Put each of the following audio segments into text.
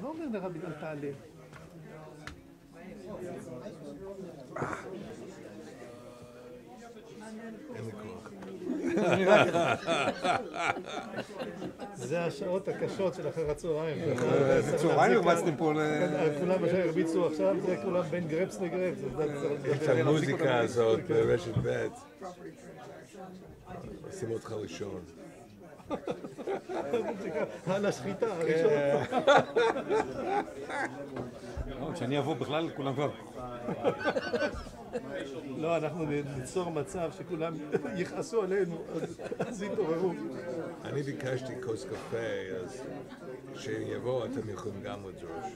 לא אומר לך בגלל תעלה. אין לי כוח. זה השעות הקשות של אחר הצהריים. צהריים הרבצתם פה כולם מה שהרביצו עכשיו זה כולם בין גרפס לגרפס. את המוזיקה הזאת ברשת ב' עושים אותך לישון. על השחיטה הראשון. כשאני אבוא בכלל כולם כבר... לא, אנחנו ניצור מצב שכולם יכעסו עלינו, אז יתעוררו. אני ביקשתי כוס קפה, אז שיבוא אתם יכולים גם לדרוש.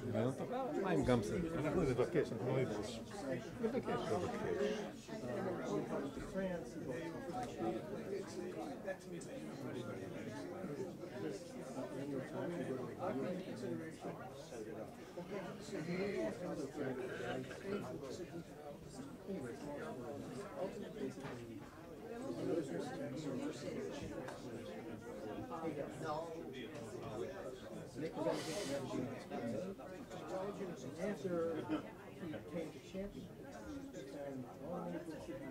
מים גם זה. אנחנו נבקש, אנחנו לא נדרוש. נבקש. After he became the champion, and all people should be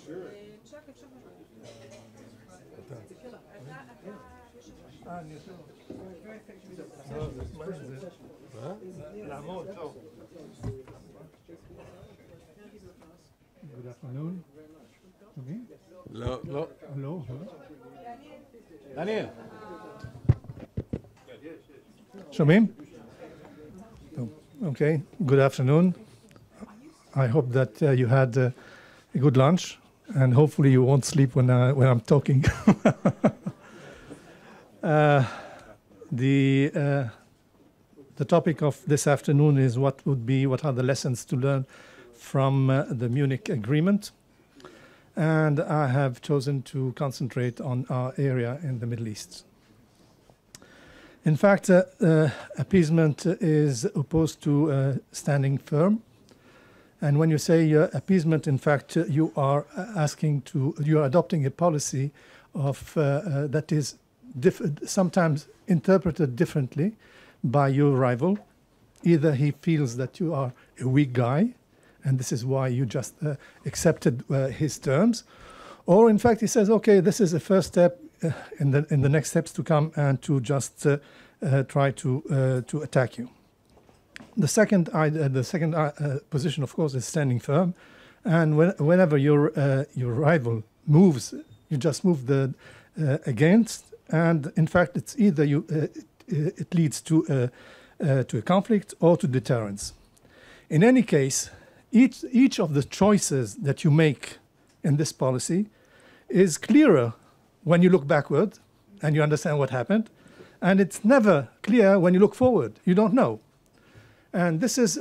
sure. לעמוד, טוב. Good afternoon. שומעים? לא. לא. דניאל. שומעים? Okay, good afternoon. I hope that you had a good lunch and hopefully you won't sleep when I'm talking. The topic of this afternoon is what are the lessons to learn from the Munich Agreement. And I have chosen to concentrate on our area in the Middle East. In fact, appeasement is opposed to standing firm. And when you say appeasement, in fact, you are adopting a policy of that is sometimes interpreted differently by your rival. Either he feels that you are a weak guy, and this is why you just accepted his terms, or in fact he says, okay, this is a first step in the next steps to come, and to just try to attack you. The second position, of course, is standing firm, and whenever your rival moves, you just move the against, and in fact it's either it leads to a conflict or to deterrence. In any case, each of the choices that you make in this policy is clearer when you look backward and you understand what happened, and it's never clear when you look forward. You don't know. And this is,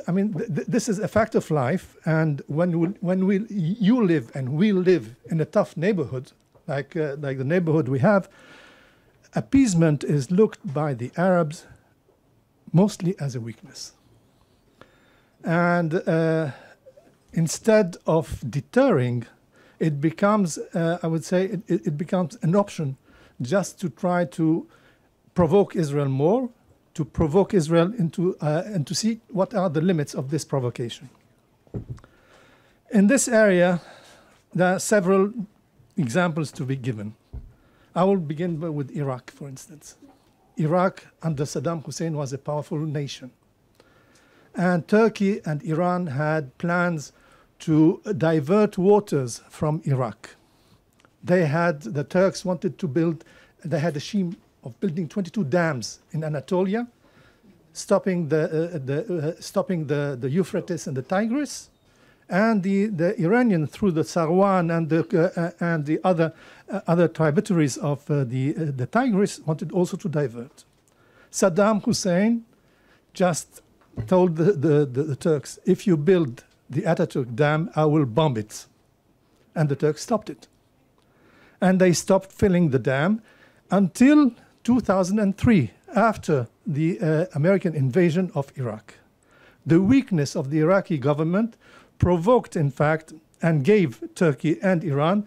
this is a fact of life. And when you live and we live in a tough neighborhood, like the neighborhood we have, appeasement is looked by the Arabs mostly as a weakness. And instead of deterring, it becomes, I would say, it becomes an option just to try to provoke Israel more, to provoke Israel into, and to see what are the limits of this provocation. In this area, there are several examples to be given. I will begin with Iraq, for instance. Iraq under Saddam Hussein was a powerful nation. And Turkey and Iran had plans to divert waters from Iraq. The Turks wanted to build, they had a scheme of building 22 dams in Anatolia, stopping the Euphrates and the Tigris, and the Iranians through the Sarwan and the other tributaries of the Tigris wanted also to divert. Saddam Hussein just told the Turks, if you build the Ataturk dam, I will bomb it. And the Turks stopped it. And they stopped filling the dam until 2003, after the American invasion of Iraq. The weakness of the Iraqi government provoked, in fact, and gave Turkey and Iran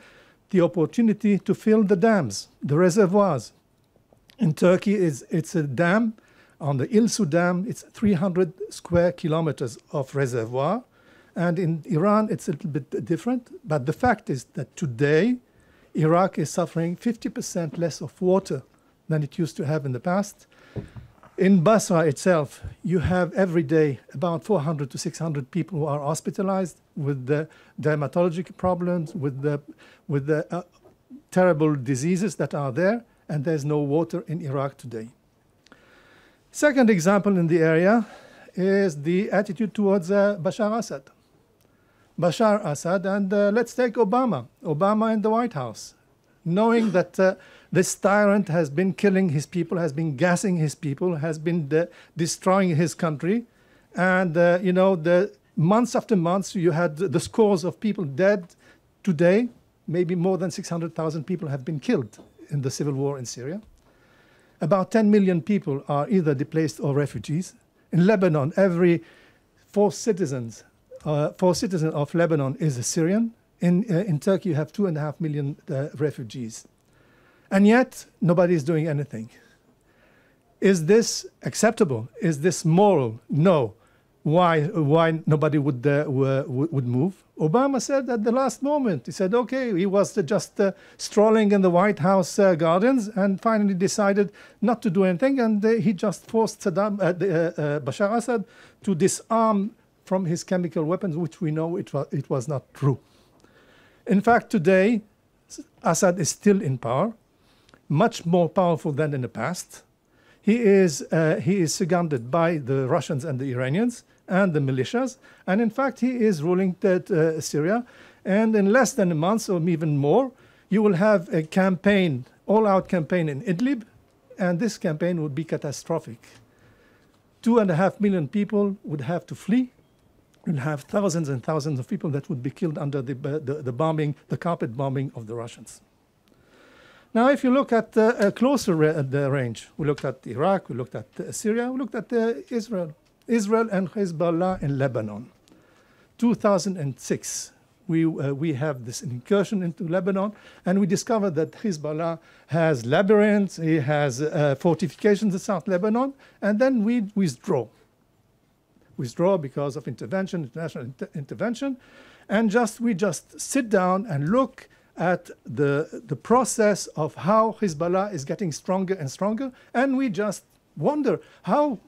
the opportunity to fill the dams, the reservoirs. In Turkey, it's a dam. On the İlsu Dam, it's 300 square kilometers of reservoir. And in Iran, it's a little bit different. But the fact is that today, Iraq is suffering 50% less of water than it used to have in the past. In Basra itself, you have every day about 400 to 600 people who are hospitalized with the dermatologic problems, with the terrible diseases that are there, and there's no water in Iraq today. Second example in the area is the attitude towards Bashar Assad. Bashar Assad, and let's take Obama. Obama in the White House, knowing that this tyrant has been killing his people, has been gassing his people, has been destroying his country. And, the months after months, you had the scores of people dead. Today, maybe more than 600,000 people have been killed in the civil war in Syria. About 10 million people are either displaced or refugees. In Lebanon, every fourth citizen of Lebanon is a Syrian. In Turkey, you have 2.5 million refugees. And yet, nobody is doing anything. Is this acceptable? Is this moral? No. Why nobody would move? Obama said at the last moment, he said, okay, he was just strolling in the White House gardens and finally decided not to do anything. And he just forced Bashar Assad to disarm from his chemical weapons, which we know it was not true. In fact, today, Assad is still in power, much more powerful than in the past. He is seconded by the Russians and the Iranians and the militias. And in fact, he is ruling Syria. And in less than a month or even more, you will have a campaign, all-out campaign in Idlib. And this campaign would be catastrophic. 2.5 million people would have to flee. You'll have thousands and thousands of people that would be killed under the bombing, the carpet bombing of the Russians. Now, if you look at a closer range, we looked at Iraq, we looked at Syria, we looked at Israel. Israel and Hezbollah in Lebanon. 2006, we have this incursion into Lebanon, and we discovered that Hezbollah has labyrinths, he has fortifications in South Lebanon, and then we withdraw. Withdraw because of international intervention, and we just sit down and look at the process of how Hezbollah is getting stronger and stronger, and we just wonder how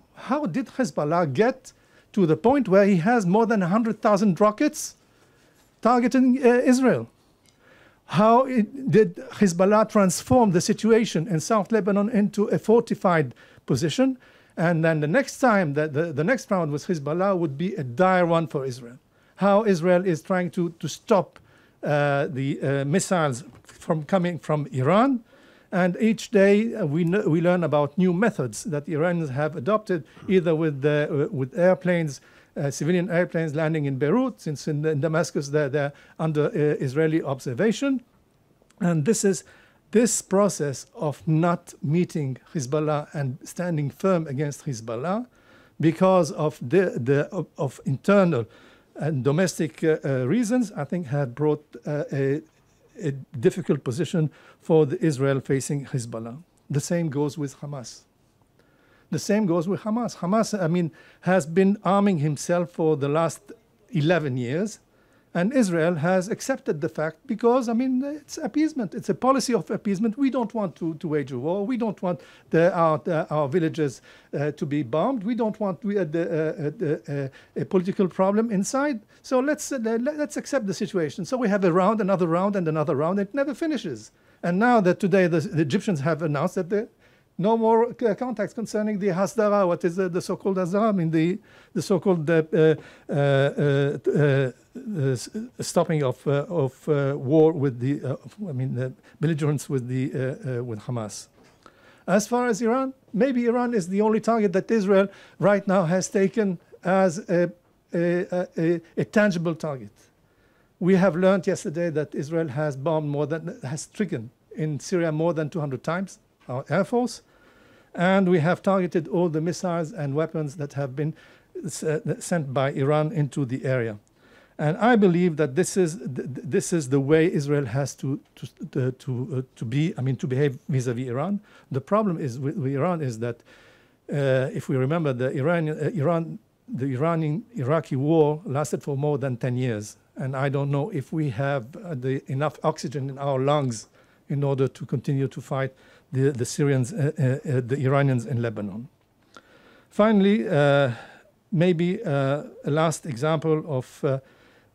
did Hezbollah get to the point where he has more than 100,000 rockets targeting Israel? How did Hezbollah transform the situation in South Lebanon into a fortified position? And then the next time, the next round with Hezbollah would be a dire one for Israel. How Israel is trying to stop the missiles from coming from Iran. And each day we learn about new methods that Iranians have adopted, either with airplanes, civilian airplanes landing in Beirut, since in Damascus they're under Israeli observation. And this process of not meeting Hezbollah and standing firm against Hezbollah because of of internal and domestic reasons, I think had brought a difficult position for the Israel facing Hezbollah. The same goes with Hamas. The same goes with Hamas. Hamas, has been arming himself for the last 11 years. And Israel has accepted the fact because, it's appeasement. It's a policy of appeasement. We don't want to wage a war. We don't want our villages to be bombed. We don't want a political problem inside. So let's accept the situation. So we have a round, another round, and another round. It never finishes. And now that today the Egyptians have announced that there no more contacts concerning the Hasdara. What is the so-called Hasdara? The so-called stopping of war with the belligerence with Hamas. As far as Iran, maybe Iran is the only target that Israel right now has taken as a tangible target. We have learned yesterday that Israel has stricken in Syria more than 200 times, our Air Force, and we have targeted all the missiles and weapons that have been sent by Iran into the area. And I believe that this is the way Israel has to behave vis-a-vis Iran. The problem is with Iran is that if we remember the Iranian-Iraqi war lasted for more than 10 years, and I don't know if we have enough oxygen in our lungs in order to continue to fight the Syrians, the Iranians in Lebanon. Finally, maybe a last example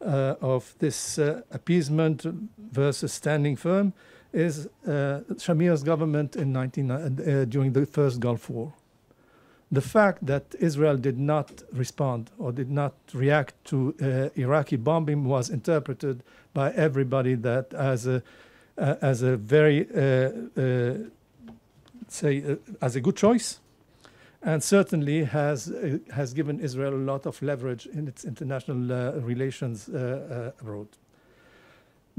of this appeasement versus standing firm is Shamir's government in during the first Gulf War. The fact that Israel did not respond or did not react to Iraqi bombing was interpreted by everybody that as a very as a good choice, and certainly has given Israel a lot of leverage in its international relations abroad.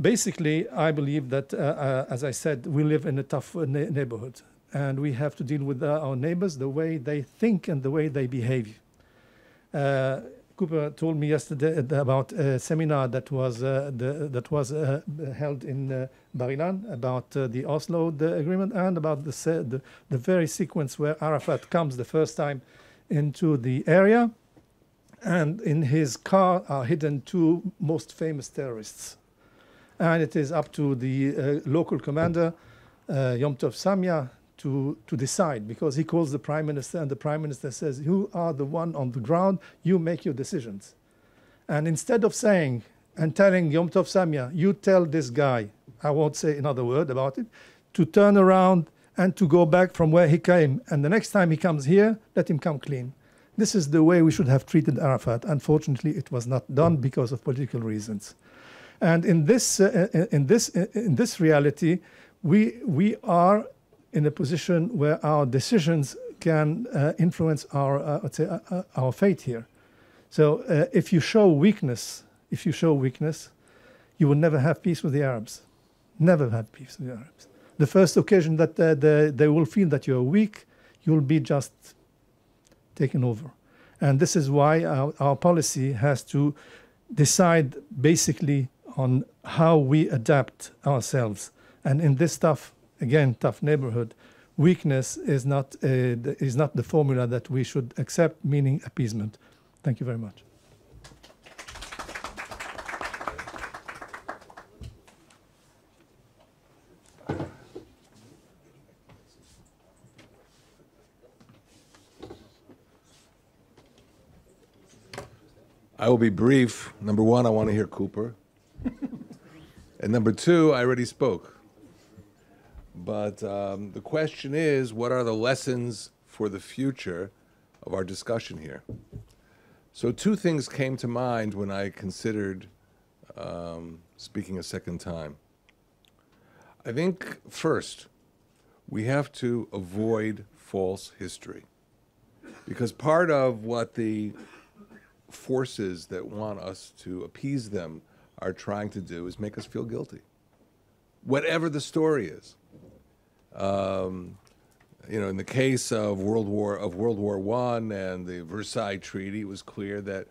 Basically, I believe that, as I said, we live in a tough neighborhood, and we have to deal with our neighbors the way they think and the way they behave. Cooper told me yesterday about a seminar that was held in Bar Ilan about the Oslo agreement and about the very sequence where Arafat comes the first time into the area, and in his car are hidden two most famous terrorists. And it is up to the local commander, Yom Tov Samia, to decide, because he calls the prime minister, and the prime minister says, "You are the one on the ground, you make your decisions." And instead of saying and telling Yom Tov Samia, "You tell this guy," I won't say another word about it, to turn around and to go back from where he came, and the next time he comes here, let him come clean. This is the way we should have treated Arafat. Unfortunately, it was not done because of political reasons. And in this reality, we are in a position where our decisions can influence our fate here. So if you show weakness, you will never have peace with the Arabs. Never have peace with the Arabs. The first occasion that they will feel that you're weak, you'll be just taken over. And this is why our policy has to decide basically on how we adapt ourselves. And in this tough neighborhood, weakness is not the formula that we should accept, meaning appeasement. Thank you very much. I will be brief. Number one, I want to hear Cooper. And number two, I already spoke. But the question is, what are the lessons for the future of our discussion here? So two things came to mind when I considered speaking a second time. I think, first, we have to avoid false history. Because part of what the forces that want us to appease them are trying to do is make us feel guilty, whatever the story is. In the case of World War I and the Versailles Treaty, it was clear that,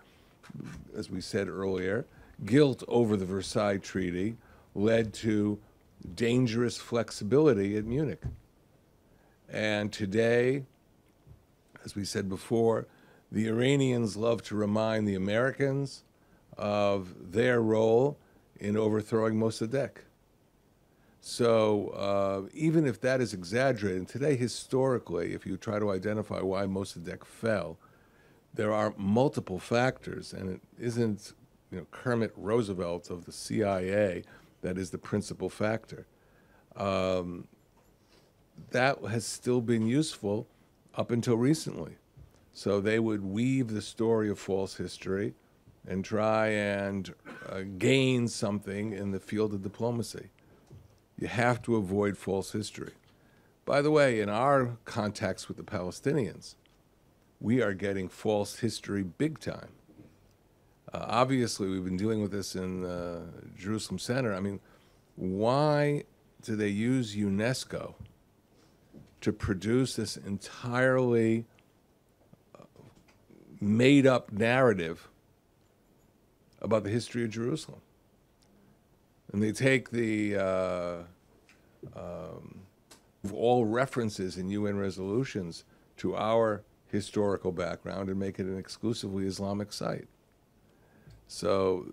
as we said earlier, guilt over the Versailles Treaty led to dangerous flexibility at Munich. And today, as we said before, the Iranians love to remind the Americans of their role in overthrowing Mossadegh. So even if that is exaggerated, and today historically, if you try to identify why Mossadegh fell, there are multiple factors, and it isn't Kermit Roosevelt of the CIA that is the principal factor. That has still been useful up until recently. So they would weave the story of false history and try and gain something in the field of diplomacy. You have to avoid false history. By the way, in our contacts with the Palestinians, we are getting false history big time. Obviously, we've been dealing with this in Jerusalem Center. I mean, why do they use UNESCO to produce this entirely made-up narrative about the history of Jerusalem. And they take all references in UN resolutions to our historical background and make it an exclusively Islamic site. So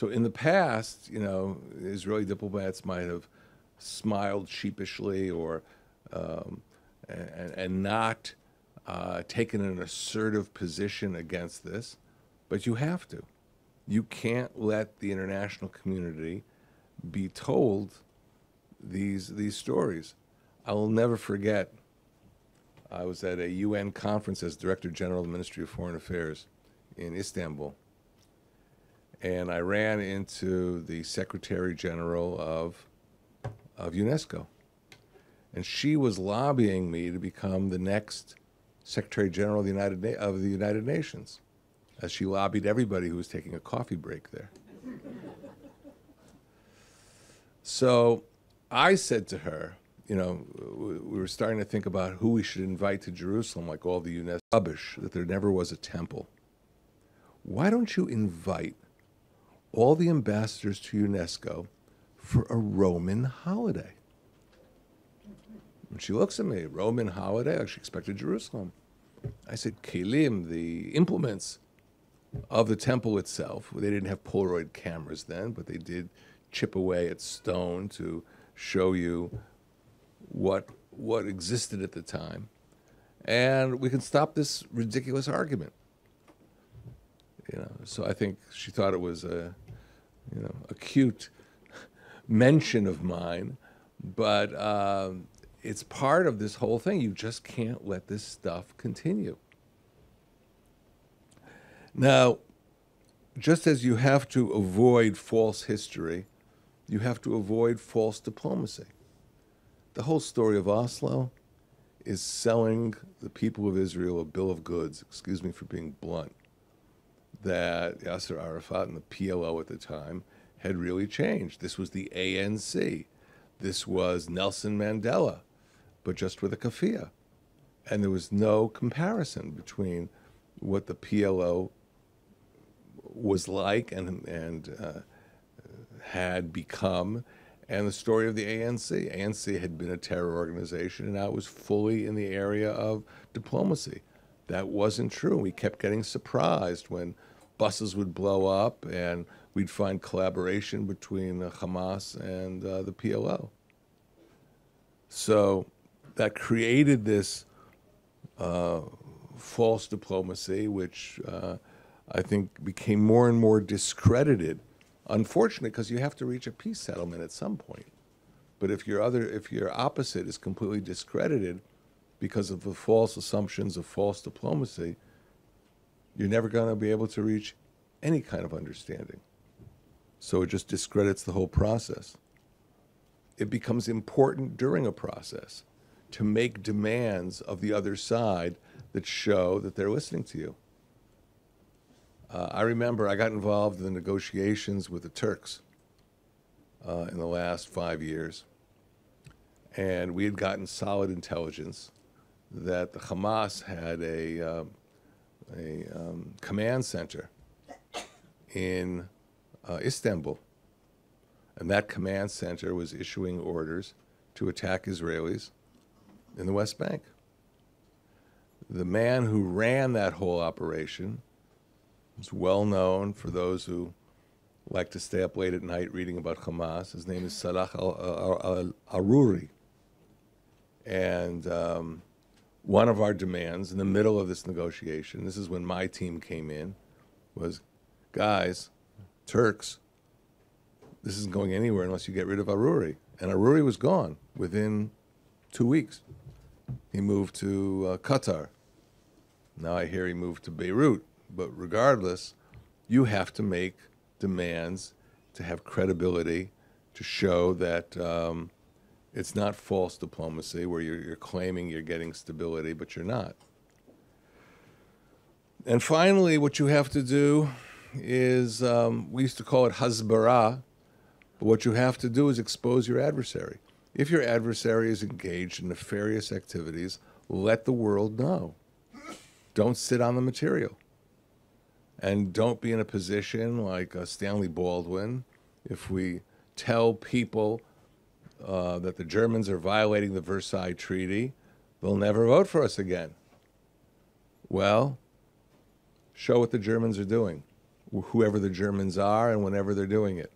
in the past, Israeli diplomats might have smiled sheepishly or and not taken an assertive position against this, but you have to. You can't let the international community be told these stories. I will never forget, I was at a UN conference as Director General of the Ministry of Foreign Affairs in Istanbul, and I ran into the Secretary General of UNESCO, and she was lobbying me to become the next Secretary General of the United Nations, as she lobbied everybody who was taking a coffee break there. So I said to her, we were starting to think about who we should invite to Jerusalem, like all the UNESCO rubbish, that there never was a temple. Why don't you invite all the ambassadors to UNESCO for a Roman holiday? And she looks at me, Roman holiday? Like she expected Jerusalem. I said, Kelim, the implements of the temple itself. They didn't have Polaroid cameras then, but they did chip away at stone to show you what existed at the time. And we can stop this ridiculous argument. So I think she thought it was a cute mention of mine, but it's part of this whole thing. You just can't let this stuff continue. Now, just as you have to avoid false history, you have to avoid false diplomacy. The whole story of Oslo is selling the people of Israel a bill of goods, excuse me for being blunt, that Yasser Arafat and the PLO at the time had really changed. This was the ANC. This was Nelson Mandela, but just with a keffiyeh. And there was no comparison between what the PLO was like and had become and the story of the ANC. ANC had been a terror organization, and now it was fully in the area of diplomacy. That wasn't true. We kept getting surprised when buses would blow up and we'd find collaboration between Hamas and the PLO. So that created this false diplomacy, which I think became more and more discredited. Unfortunately, because you have to reach a peace settlement at some point. But if your opposite is completely discredited because of the false assumptions of false diplomacy, you're never going to be able to reach any kind of understanding. So it just discredits the whole process. It becomes important during a process to make demands of the other side that show that they're listening to you. I remember I got involved in the negotiations with the Turks in the last 5 years, and we had gotten solid intelligence that the Hamas had a command center in Istanbul, and that command center was issuing orders to attack Israelis in the West Bank. The man who ran that whole operation was well known for those who like to stay up late at night reading about Hamas. His name is Salah al-Aruri. And one of our demands in the middle of this negotiation, this is when my team came in, was, guys, Turks, this isn't going anywhere unless you get rid of Aruri. And Aruri was gone within 2 weeks. He moved to Qatar. Now I hear he moved to Beirut. But regardless, you have to make demands to have credibility, to show that it's not false diplomacy where you're claiming you're getting stability, but you're not. And finally, what you have to do is, we used to call it hasbara, but what you have to do is expose your adversary. If your adversary is engaged in nefarious activities, let the world know. Don't sit on the material. And don't be in a position like Stanley Baldwin. If we tell people that the Germans are violating the Versailles Treaty, they'll never vote for us again. Well, show what the Germans are doing, whoever the Germans are and whenever they're doing it.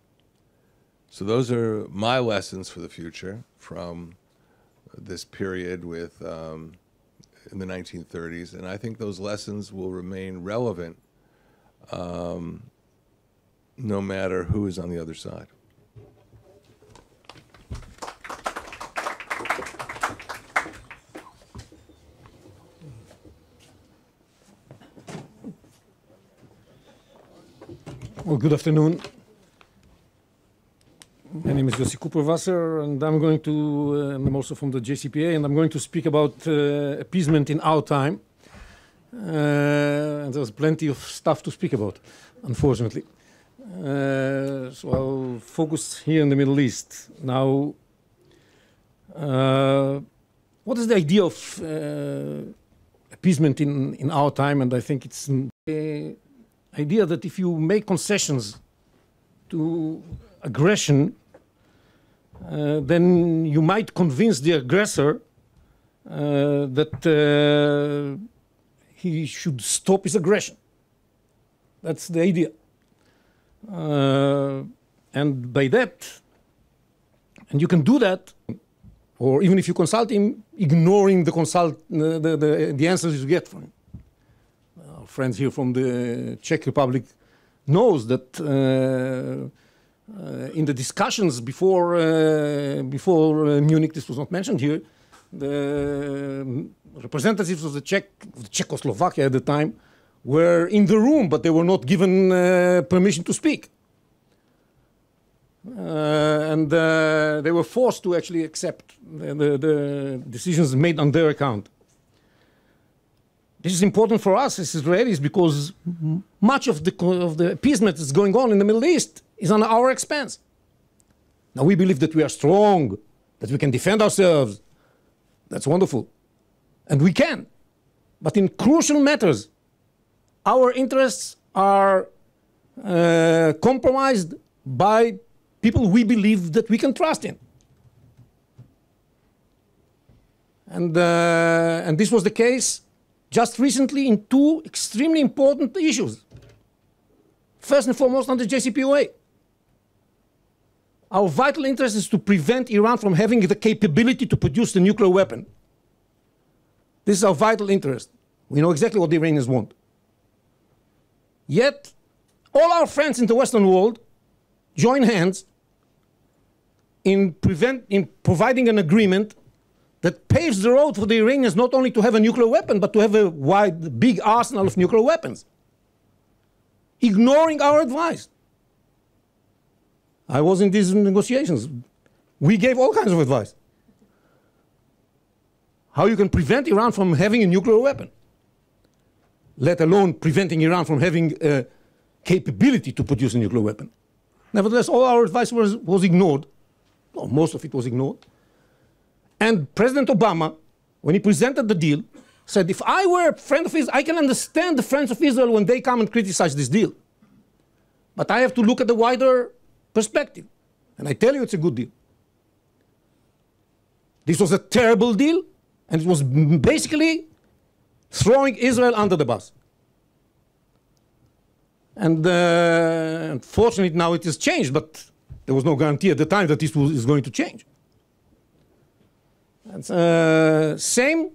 So those are my lessons for the future from this period with in the 1930s, and I think those lessons will remain relevant no matter who is on the other side. Well, good afternoon. My name is Yossi Cooper-Wasser, and I'm going to, I'm also from the JCPA, and I'm going to speak about appeasement in our time. And there's plenty of stuff to speak about, unfortunately. So I'll focus here in the Middle East. Now, what is the idea of appeasement in our time? And I think it's the idea that if you make concessions to aggression, then you might convince the aggressor that he should stop his aggression. That's the idea. And by that, and you can do that, or even if you consult him, ignoring the answers you get from him. Our friends here from the Czech Republic knows that in the discussions before Munich, this was not mentioned here, the representatives of the Czechoslovakia at the time were in the room, but they were not given permission to speak. And they were forced to actually accept the decisions made on their account. This is important for us as Israelis because much of the appeasement that's going on in the Middle East is on our expense. Now we believe that we are strong, that we can defend ourselves. That's wonderful. And we can. But in crucial matters, our interests are compromised by people we believe that we can trust in. And this was the case just recently in two extremely important issues. First and foremost, on the JCPOA. Our vital interest is to prevent Iran from having the capability to produce the nuclear weapon. This is our vital interest. We know exactly what the Iranians want. Yet, all our friends in the Western world join hands in providing an agreement that paves the road for the Iranians not only to have a nuclear weapon, but to have a big arsenal of nuclear weapons, ignoring our advice. I was in these negotiations. We gave all kinds of advice. How you can prevent Iran from having a nuclear weapon, let alone preventing Iran from having a capability to produce a nuclear weapon. Nevertheless, all our advice was ignored, or most of it was ignored. And President Obama, when he presented the deal, said, if I were a friend of his, I can understand the friends of Israel when they come and criticize this deal. But I have to look at the wider perspective. And I tell you, it's a good deal. This was a terrible deal, and it was basically throwing Israel under the bus. And unfortunately, now it has changed, but there was no guarantee at the time that this is going to change. And same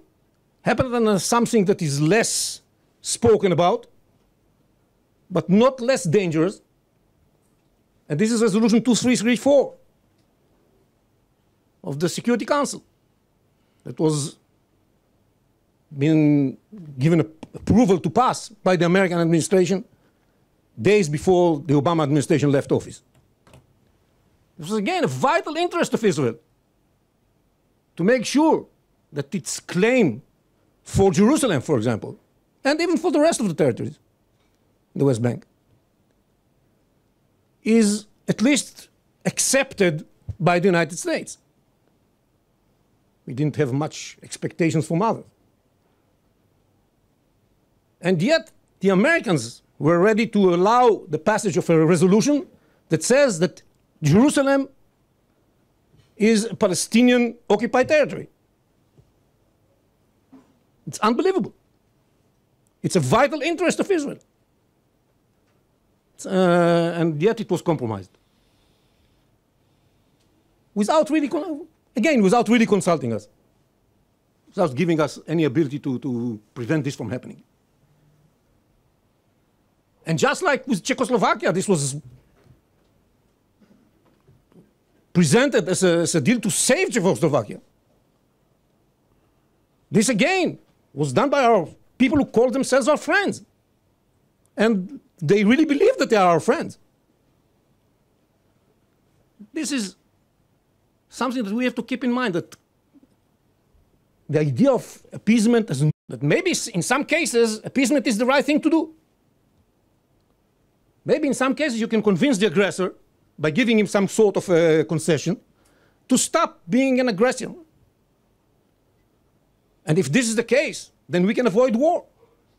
happened on something that is less spoken about, but not less dangerous. And this is Resolution 2334 of the Security Council that was been given approval to pass by the American administration days before the Obama administration left office. This was again a vital interest of Israel to make sure that its claim for Jerusalem, for example, and even for the rest of the territories in the West Bank, is at least accepted by the United States. We didn't have much expectations from others. And yet, the Americans were ready to allow the passage of a resolution that says that Jerusalem is a Palestinian occupied territory. It's unbelievable. It's a vital interest of Israel. And yet it was compromised. Without really, without really consulting us. Without giving us any ability to prevent this from happening. And just like with Czechoslovakia, this was presented as a deal to save Czechoslovakia. This again was done by our people who call themselves our friends. And they really believe that they are our friends. This is something that we have to keep in mind, that the idea of appeasement is that maybe in some cases appeasement is the right thing to do. Maybe in some cases you can convince the aggressor by giving him some sort of a concession to stop being an aggressor. And if this is the case, then we can avoid war.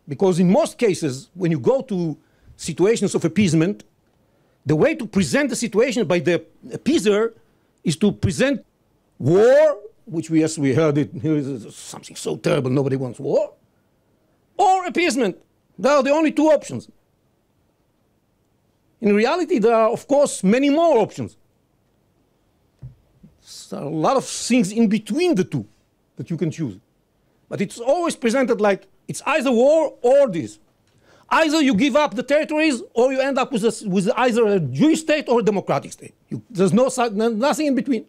Because in most cases, when you go to situations of appeasement, the way to present the situation by the appeaser is to present war, which we heard it, here is something so terrible, nobody wants war, or appeasement. There are the only two options. In reality, there are, of course, many more options. There are a lot of things in between the two that you can choose. But it's always presented like it's either war or this. Either you give up the territories or you end up with either a Jewish state or a democratic state. There's nothing in between.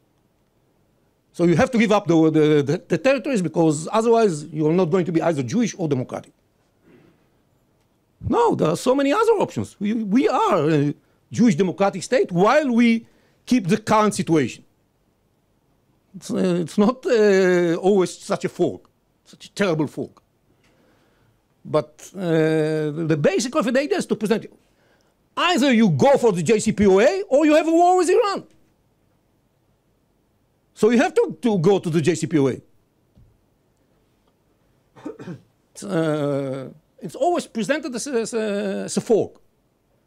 So you have to give up the territories, because otherwise you're not going to be either Jewish or democratic. No, there are so many other options. We are a Jewish democratic state while we keep the current situation. It's not always such a fork, such a terrible fork. But the basic of the idea is to present you. Either you go for the JCPOA or you have a war with Iran. So you have to go to the JCPOA. It's always presented as a fork,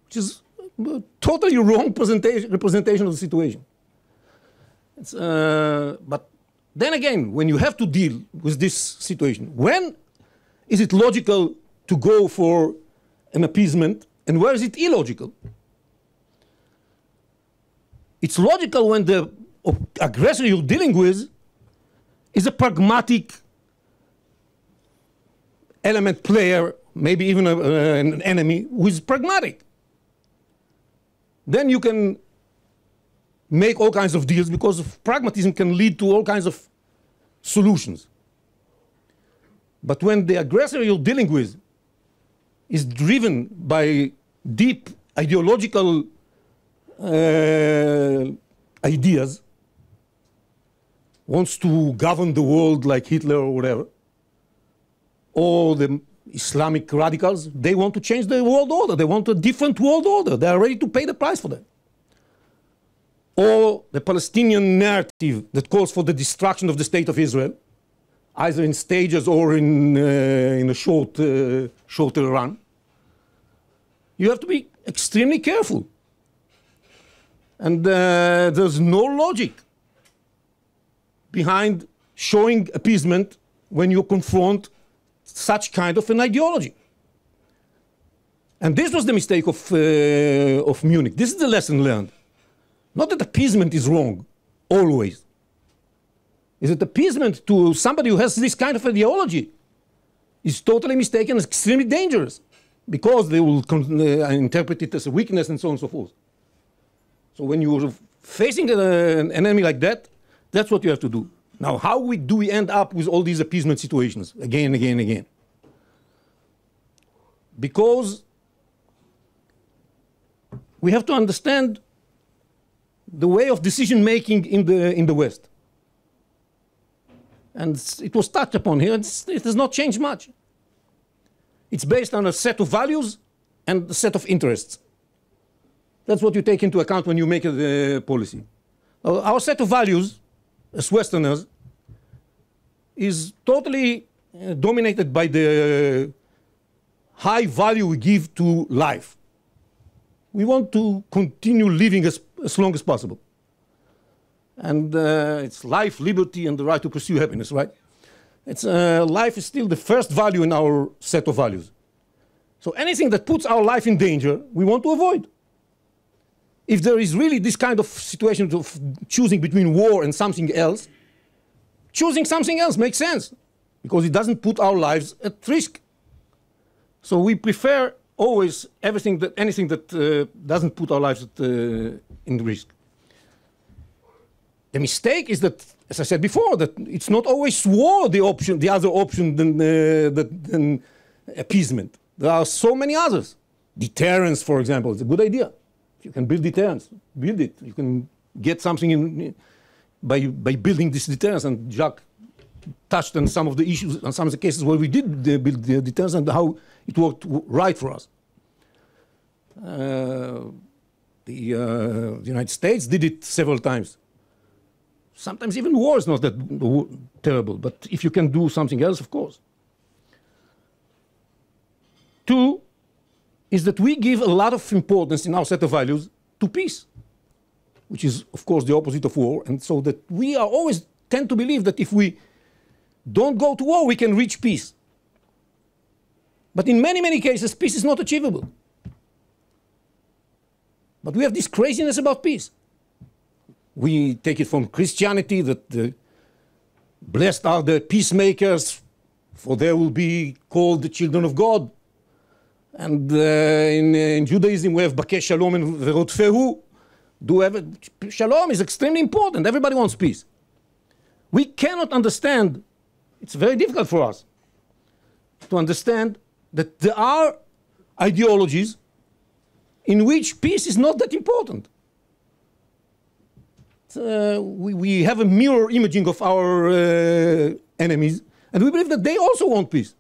which is a totally wrong representation of the situation. But then again, when you have to deal with this situation, when is it logical to go for an appeasement, and where is it illogical? It's logical when the aggressor you're dealing with is a pragmatic element player, maybe even an enemy who is pragmatic. Then you can make all kinds of deals, because pragmatism can lead to all kinds of solutions. But when the aggressor you're dealing with is driven by deep ideological ideas, wants to govern the world like Hitler or whatever, or the Islamic radicals, they want to change the world order. They want a different world order. They are ready to pay the price for that. Or the Palestinian narrative that calls for the destruction of the state of Israel, either in stages or in a shorter run. You have to be extremely careful. And there's no logic behind showing appeasement when you confront such kind of an ideology. And this was the mistake of Munich. This is the lesson learned. Not that appeasement is wrong, always. Is that appeasement to somebody who has this kind of ideology is totally mistaken and extremely dangerous, because they will interpret it as a weakness and so on and so forth. So when you're facing an enemy like that, that's what you have to do. Now, how do we end up with all these appeasement situations again and again and again? Because we have to understand the way of decision making in the West. And it was touched upon here. It has not changed much. It's based on a set of values and a set of interests. That's what you take into account when you make a policy. Our set of values, as Westerners, is totally dominated by the high value we give to life. We want to continue living as long as possible. And it's life, liberty, and the right to pursue happiness, right? Life is still the first value in our set of values. So anything that puts our life in danger, we want to avoid. If there is really this kind of situation of choosing between war and something else, choosing something else makes sense because it doesn't put our lives at risk. So we prefer always anything that doesn't put our lives in risk. The mistake is that, as I said before, that it's not always war the other option than appeasement. There are so many others. Deterrence, for example, is a good idea. If you can build deterrence, build it. You can get something by building this deterrence. And Jacques touched on some of the issues, on some of the cases where we did build the deterrence and how it worked right for us. The United States did it several times. Sometimes even war is not that terrible, but if you can do something else, of course. Two is that we give a lot of importance in our set of values to peace, which is, of course, the opposite of war. And so that we are always tend to believe that if we don't go to war, we can reach peace. But in many, many cases, peace is not achievable. But we have this craziness about peace. We take it from Christianity that blessed are the peacemakers, for they will be called the children of God. And in Judaism we have Bakeh Shalom and Verotfehu. Shalom is extremely important. Everybody wants peace. We cannot understand, it's very difficult for us to understand that there are ideologies in which peace is not that important. We have a mirror imaging of our enemies, and we believe that they also want peace.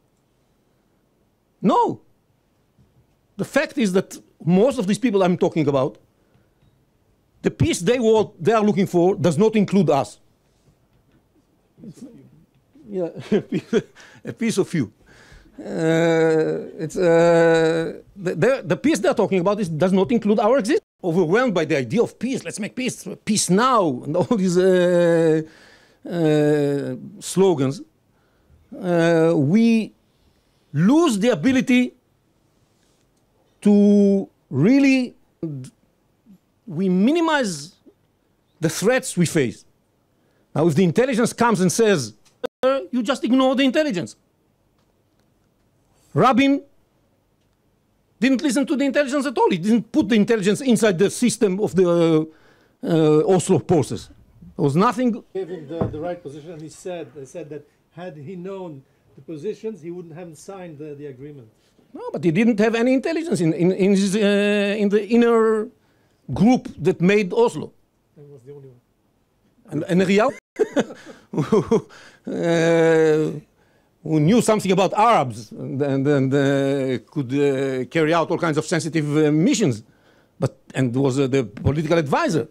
No. The fact is that most of these people I'm talking about, the peace they are looking for does not include us. Yeah, a piece of you. The peace they're talking about does not include our existence. Overwhelmed by the idea of peace, let's make peace, peace now, and all these slogans, we lose the ability to really, we minimize the threats we face. Now, if the intelligence comes and says, you just ignore the intelligence. Rabin didn't listen to the intelligence at all. He didn't put the intelligence inside the system of the Oslo process. There was nothing. Gave him the right position, and they said that had he known the positions, he wouldn't have signed the agreement. No, but he didn't have any intelligence in the inner group that made Oslo. That was the only one. And Riyadh, who knew something about Arabs and could carry out all kinds of sensitive missions, and was the political advisor,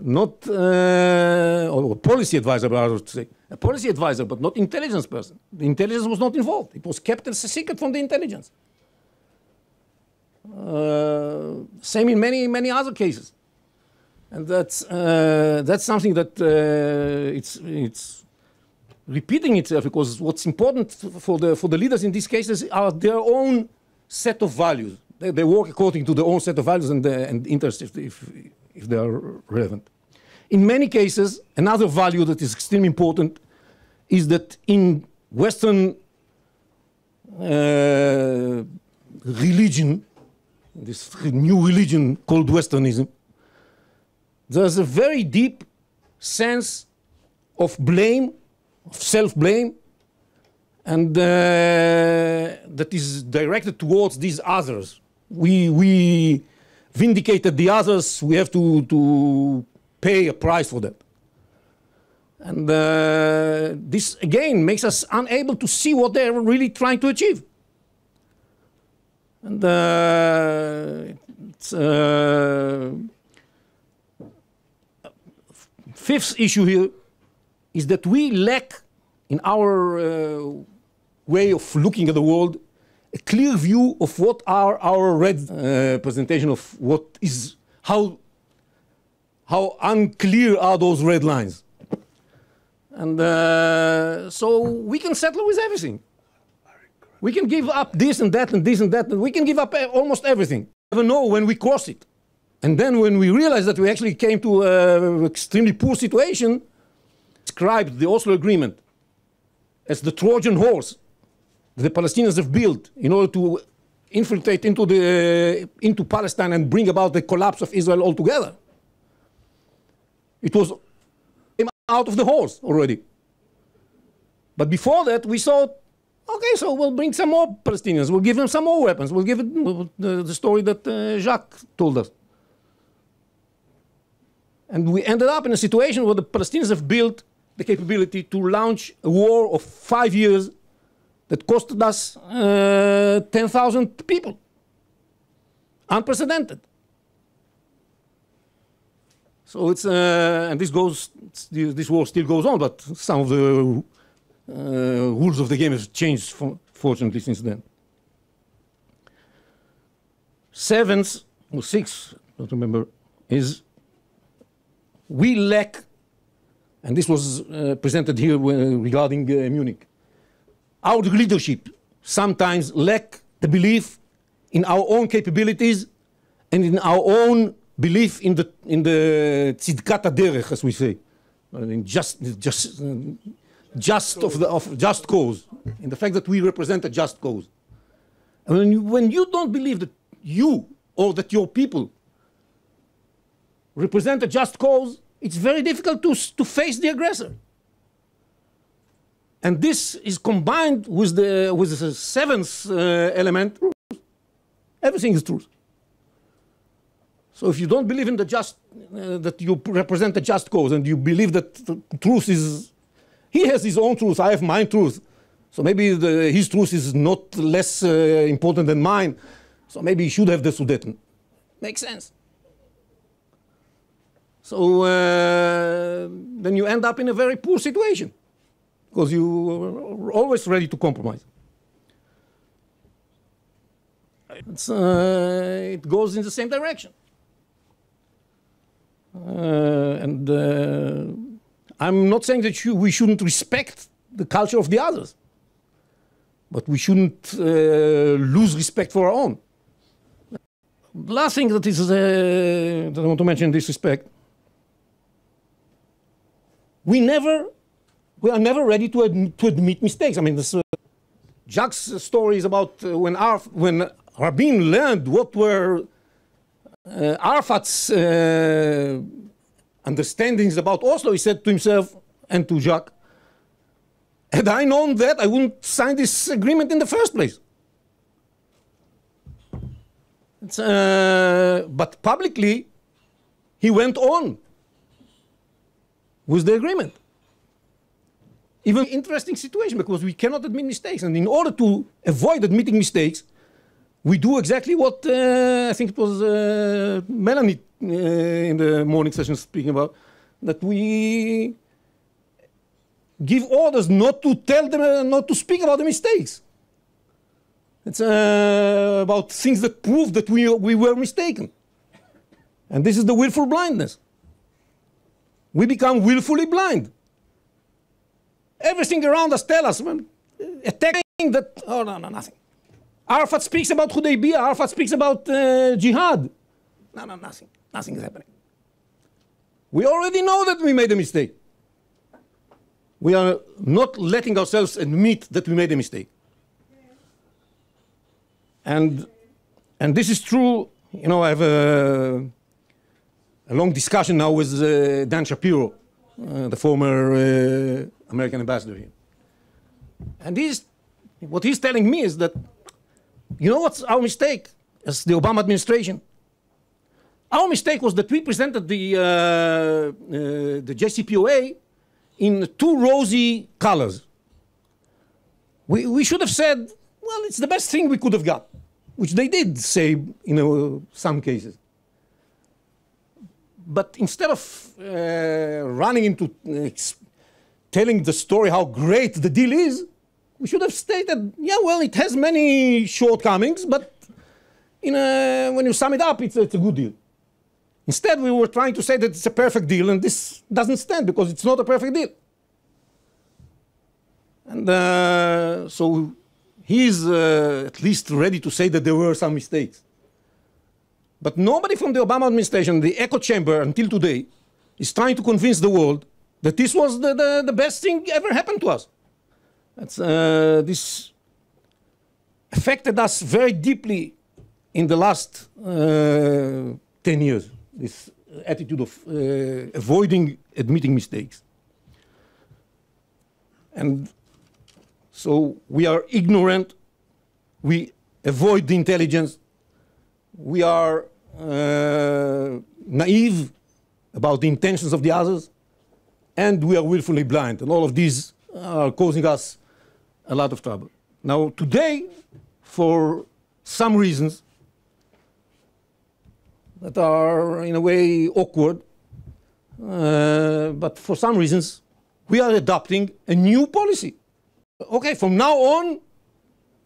not or policy advisor, I would say, a policy advisor, but not intelligence person. The intelligence was not involved; it was kept as a secret from the intelligence. Same in many other cases, and that's something that it's repeating itself, because what's important for the leaders in these cases are their own set of values. They work according to their own set of values and interests if they are relevant. In many cases, another value that is extremely important is that in Western religion, this new religion called Westernism, there's a very deep sense of blame, of self-blame, and that is directed towards these others. We vindicated the others, we have to pay a price for that. And this, again, makes us unable to see what they're really trying to achieve. And fifth issue here is that we lack, in our way of looking at the world, a clear view of what are our red presentation of what is, how unclear are those red lines. And so we can settle with everything. We can give up this and that and this and that. And we can give up almost everything. We never know when we cross it. And then when we realize that we actually came to an extremely poor situation, described the Oslo Agreement as the Trojan horse that the Palestinians have built in order to infiltrate into Palestine and bring about the collapse of Israel altogether. It was out of the horse already. But before that, we thought, okay, so we'll bring some more Palestinians. We'll give them some more weapons. We'll give it the story that Jacques told us. And we ended up in a situation where the Palestinians have built the capability to launch a war of 5 years that costed us 10,000 people. Unprecedented. So it's, and this war still goes on, but some of the rules of the game have changed, fortunately, since then. Seventh, or sixth, I don't remember, is we lack, and this was presented here regarding Munich, our leadership sometimes lack the belief in our own capabilities and in our own belief in the tzidkat haderech, as we say, in just cause, in the fact that we represent a just cause. And when you don't believe that you or that your people represent a just cause, it's very difficult to face the aggressor. And this is combined with the seventh element. Everything is truth. So if you don't believe in the just, that you represent a just cause, and you believe that the truth is, he has his own truth, I have my truth. So maybe his truth is not less important than mine. So maybe he should have the Sudeten. Makes sense. So then you end up in a very poor situation, because you are always ready to compromise. It goes in the same direction. I'm not saying that we shouldn't respect the culture of the others, but we shouldn't lose respect for our own. The last thing that I want to mention in this respect, we are never ready to admit mistakes. I mean, Jacques' story is about when Rabin learned what were Arafat's understandings about Oslo, he said to himself and to Jacques, had I known that, I wouldn't sign this agreement in the first place. But publicly, he went on with the agreement. Even interesting situation, because we cannot admit mistakes. And in order to avoid admitting mistakes, we do exactly what I think it was Melanie in the morning session speaking about, that we give orders not to tell them, not to speak about the mistakes. It's about things that prove that we were mistaken. And this is the willful blindness. We become willfully blind. Everything around us tells us, attacking that, oh, no, nothing. Arafat speaks about Hudaybiyah, Arafat speaks about jihad. No, nothing. Nothing is happening. We already know that we made a mistake. We are not letting ourselves admit that we made a mistake. And this is true. You know, I have a long discussion now with Dan Shapiro, the former American ambassador here. And what he's telling me is that, you know what's our mistake as the Obama administration? Our mistake was that we presented the JCPOA in too rosy colors. We should have said, well, it's the best thing we could have got, which they did say in some cases. But instead of running into telling the story how great the deal is, We should have stated, yeah, well, it has many shortcomings, but when you sum it up, it's a good deal. Instead, we were trying to say that it's a perfect deal, and this doesn't stand because it's not a perfect deal. And so he's at least ready to say that there were some mistakes. But nobody from the Obama administration, the echo chamber until today, is trying to convince the world that this was the best thing ever happened to us. This affected us very deeply in the last 10 years, this attitude of avoiding admitting mistakes. And so we are ignorant, we avoid the intelligence, we are naive about the intentions of the others, and we are willfully blind. And all of these are causing us a lot of trouble. Now, today, for some reasons that are in a way awkward, but for some reasons, we are adopting a new policy. Okay, from now on,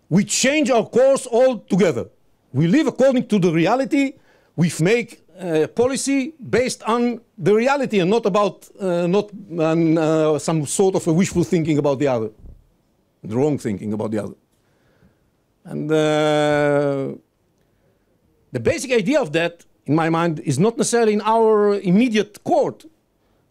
we change our course altogether. We live according to the reality. We make a policy based on the reality and not about some sort of a wishful thinking about the other, the wrong thinking about the other. And the basic idea of that, in my mind, is not necessarily in our immediate court,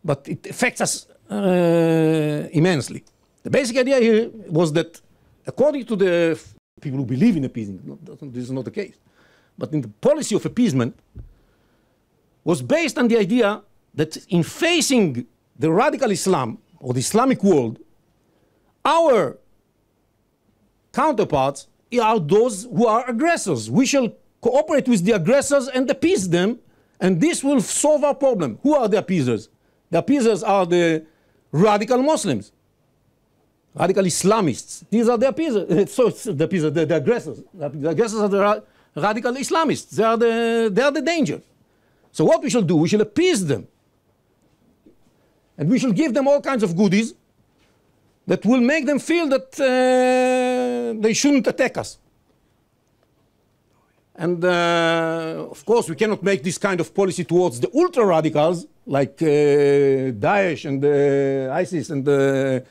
but it affects us immensely. The basic idea here was that, according to the people who believe in appeasing, this is not the case, but in the policy of appeasement, was based on the idea that in facing the radical Islam, or the Islamic world, our counterparts are those who are aggressors. We shall cooperate with the aggressors and appease them, and this will solve our problem. Who are the appeasers? The appeasers are the radical Muslims, radical Islamists. These are the appeasers. So it's the appeasers, the aggressors. The aggressors are the radical Islamists. They are the danger. So what we shall do, we shall appease them. And we shall give them all kinds of goodies that will make them feel that they shouldn't attack us. And of course, we cannot make this kind of policy towards the ultra radicals like Daesh and ISIS and Al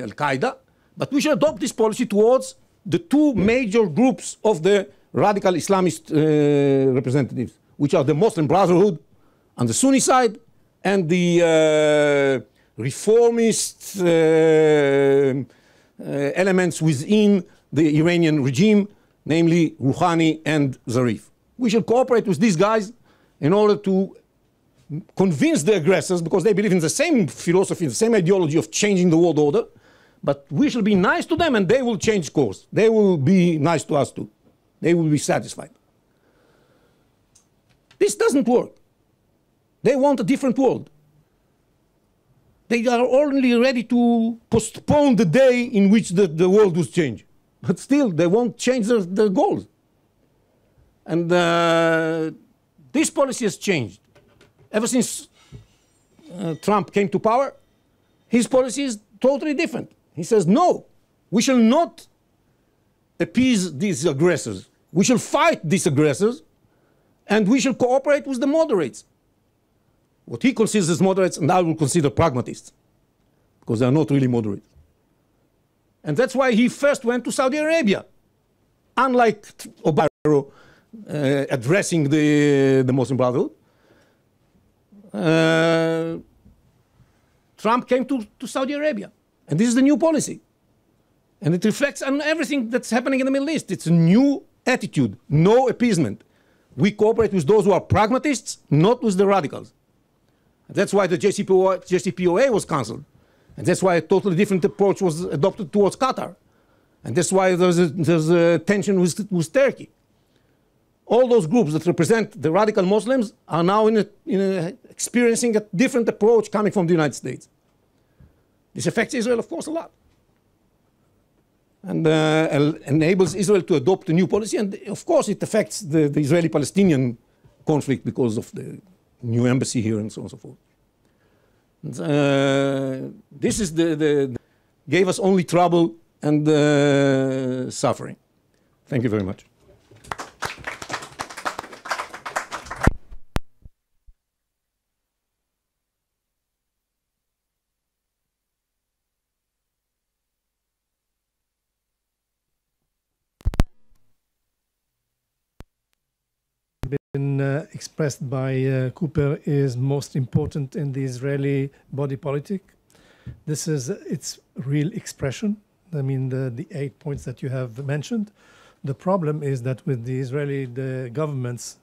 Qaeda, but we should adopt this policy towards the two major groups of the radical Islamist representatives, which are the Muslim Brotherhood on the Sunni side and the reformist elements within the Iranian regime, namely Rouhani and Zarif. We should cooperate with these guys in order to convince the aggressors, because they believe in the same philosophy, the same ideology of changing the world order, but we shall be nice to them and they will change course. They will be nice to us too. They will be satisfied. This doesn't work. They want a different world. They are only ready to postpone the day in which the world will change. But still, they won't change their goals. And this policy has changed. Ever since Trump came to power, his policy is totally different. He says, no, we shall not appease these aggressors. We shall fight these aggressors, and we shall cooperate with the moderates. What he considers as moderates, and I will consider pragmatists, because they are not really moderates. And that's why he first went to Saudi Arabia. Unlike Obama addressing the Muslim Brotherhood, Trump came to Saudi Arabia. And this is the new policy. And it reflects on everything that's happening in the Middle East. It's a new attitude, no appeasement. We cooperate with those who are pragmatists, not with the radicals. And that's why the JCPOA was cancelled. And that's why a totally different approach was adopted towards Qatar. And that's why there's a tension with Turkey. All those groups that represent the radical Muslims are now experiencing a different approach coming from the United States. This affects Israel, of course, a lot. And enables Israel to adopt a new policy. And of course, it affects the Israeli-Palestinian conflict because of the new embassy here and so on and so forth. This is gave us only trouble and suffering. Thank you very much. Been expressed by Cooper is most important in the Israeli body politic. This is its real expression. I mean, the 8 points that you have mentioned. The problem is that with the governments,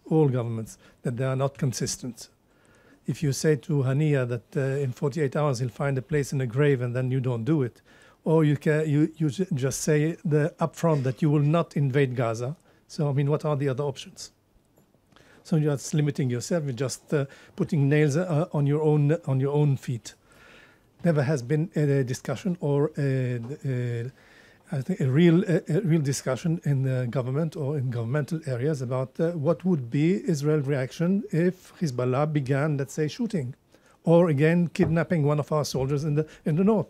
all governments, that they are not consistent. If you say to Hania that in 48 hours he'll find a place in a grave and then you don't do it, or you just say upfront that you will not invade Gaza. So, I mean, what are the other options? So you're just limiting yourself. You're just putting nails on your own feet. Never has been a discussion or I think a real discussion in the government or in governmental areas about what would be Israel's reaction if Hezbollah began, let's say, shooting, or again kidnapping one of our soldiers in the north.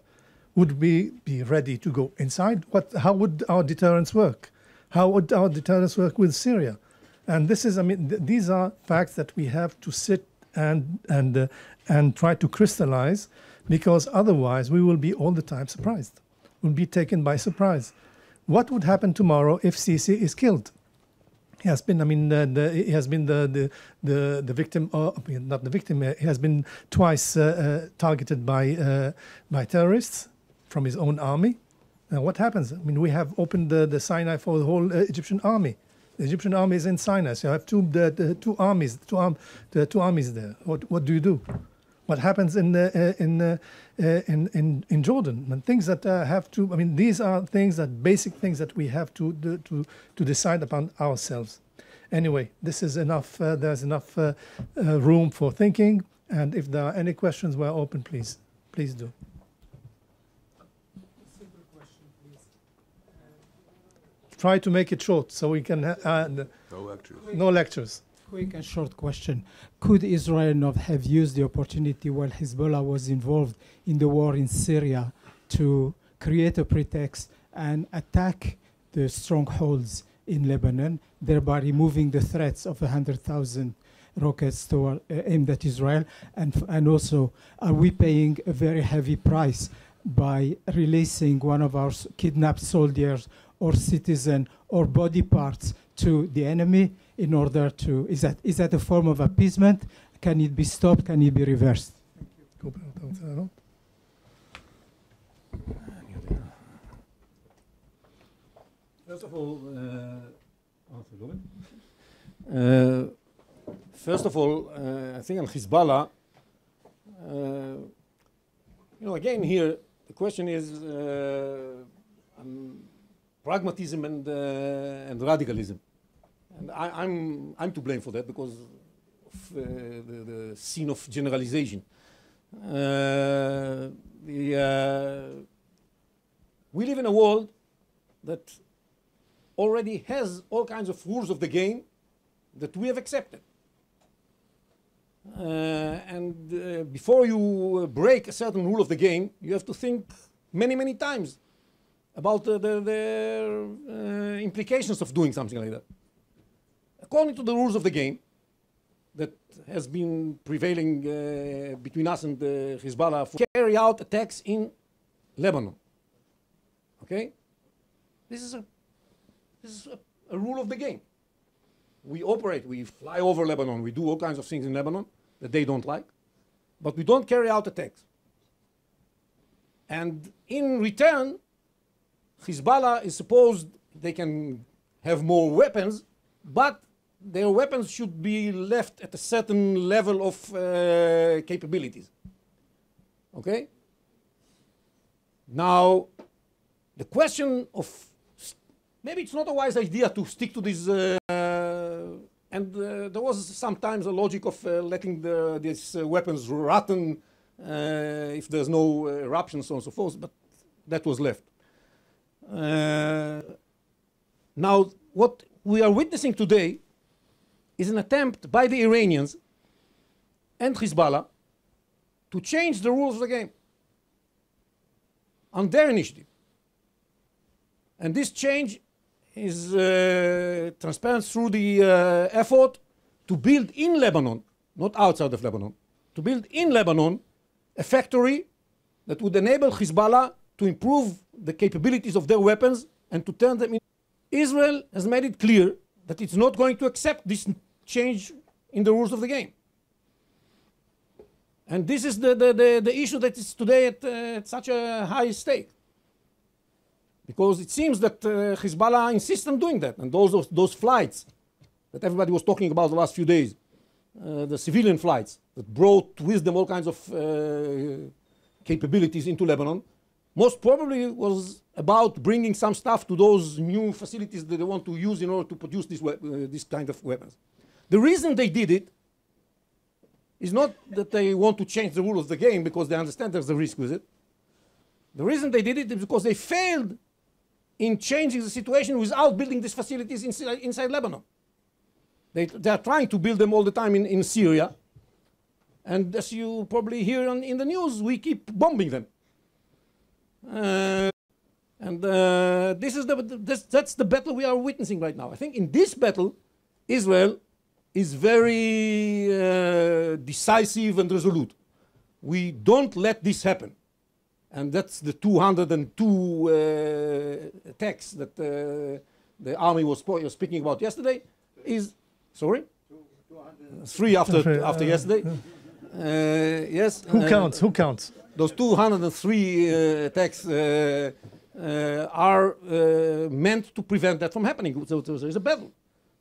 Would we be ready to go inside? How would our deterrence work? How would our deterrence work with Syria? And this is, I mean, these are facts that we have to sit and try to crystallize, because otherwise we will be all the time surprised. We'll be taken by surprise. What would happen tomorrow if Sisi is killed? He has been, I mean, he has been the victim, or not the victim. He has been twice targeted by terrorists from his own army. Now, what happens? I mean, we have opened the Sinai for the whole Egyptian army. The Egyptian army is in Sinai, so you have two armies there. What do you do? What happens in Jordan? And things that have to. I mean, these are basic things that we have to decide upon ourselves. Anyway, this is enough. There's enough room for thinking. And if there are any questions, we're open. Please do. Try to make it short so we can No lectures. no lectures. Quick and short question. Could Israel not have used the opportunity while Hezbollah was involved in the war in Syria to create a pretext and attack the strongholds in Lebanon, thereby removing the threats of 100,000 rockets aimed at Israel? And also, are we paying a very heavy price by releasing one of our kidnapped soldiers or citizen or body parts to the enemy in order to, is that a form of appeasement? Can it be stopped? Can it be reversed? First of all, I think on Hezbollah, again here, the question is pragmatism and radicalism, and I'm to blame for that because of the scene of generalization. We live in a world that already has all kinds of rules of the game that we have accepted. Before you break a certain rule of the game, you have to think many, many times about the implications of doing something like that. According to the rules of the game that has been prevailing between us and Hezbollah, carry out attacks in Lebanon. Okay? This is a rule of the game. We operate, we fly over Lebanon, we do all kinds of things in Lebanon that they don't like, but we don't carry out attacks. And in return, Hezbollah is supposed they can have more weapons, but their weapons should be left at a certain level of capabilities. Okay? Now, the question of maybe it's not a wise idea to stick to this, there was sometimes a logic of letting these weapons rotten if there's no eruption, so on and so forth, but that was left. Now, what we are witnessing today is an attempt by the Iranians and Hezbollah to change the rules of the game. on their initiative. And this change is transparent through the effort to build in Lebanon, not outside of Lebanon, to build in Lebanon a factory that would enable Hezbollah to improve the capabilities of their weapons and to turn them in. Israel has made it clear that it's not going to accept this change in the rules of the game. And this is the issue that is today at such a high stake. Because it seems that Hezbollah insists on doing that. And those flights that everybody was talking about the last few days, the civilian flights that brought with them all kinds of capabilities into Lebanon, most probably was about bringing some stuff to those new facilities that they want to use in order to produce this kind of weapons. The reason they did it is not that they want to change the rule of the game because they understand there's a risk with it. The reason they did it is because they failed in changing the situation without building these facilities inside Lebanon. They are trying to build them all the time in Syria. And as you probably hear in the news, we keep bombing them. That's the battle we are witnessing right now. I think in this battle, Israel is very decisive and resolute. We don't let this happen. And that's the 202 attacks that the army was speaking about yesterday. Sorry? 3 after yesterday. Yes. Who counts? Who counts? Those 203 attacks are meant to prevent that from happening. So there is a battle.